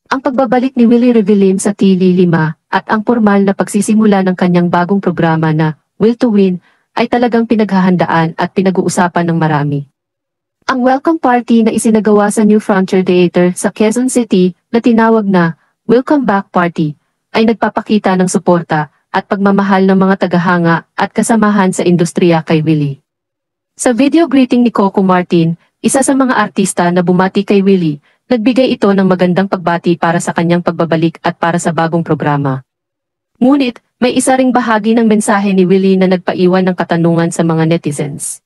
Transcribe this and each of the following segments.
Ang pagbabalik ni Willie Revillame sa TV5 at ang formal na pagsisimula ng kanyang bagong programa na Will to Win ay talagang pinaghahandaan at pinag-uusapan ng marami. Ang welcome party na isinagawa sa New Frontier Theater sa Quezon City na tinawag na Welcome Back Party ay nagpapakita ng suporta at pagmamahal ng mga tagahanga at kasamahan sa industriya kay Willie. Sa video greeting ni Coco Martin, isa sa mga artista na bumati kay Willie, nagbigay ito ng magandang pagbati para sa kanyang pagbabalik at para sa bagong programa. Ngunit, may isa ring bahagi ng mensahe ni Willie na nagpaiwan ng katanungan sa mga netizens.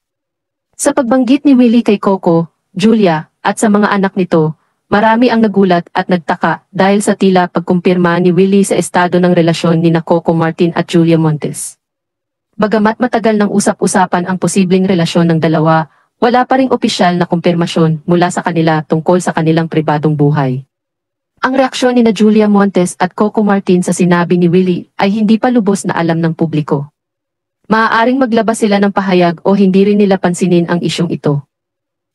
Sa pagbanggit ni Willie kay Coco, Julia, at sa mga anak nito, marami ang nagulat at nagtaka dahil sa tila pagkumpirma ni Willie sa estado ng relasyon ni Coco Martin at Julia Montes. Bagamat matagal nang usap-usapan ang posibleng relasyon ng dalawa, wala pa ring opisyal na kumpirmasyon mula sa kanila tungkol sa kanilang pribadong buhay. Ang reaksyon ni Julia Montes at Coco Martin sa sinabi ni Willie ay hindi pa lubos na alam ng publiko. Maaaring maglabas sila ng pahayag o hindi rin nila pansinin ang isyong ito.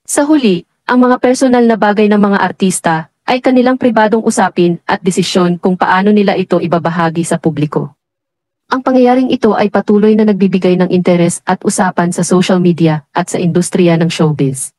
Sa huli, ang mga personal na bagay ng mga artista ay kanilang pribadong usapin at desisyon kung paano nila ito ibabahagi sa publiko. Ang pangyayaring ito ay patuloy na nagbibigay ng interes at usapan sa social media at sa industriya ng showbiz.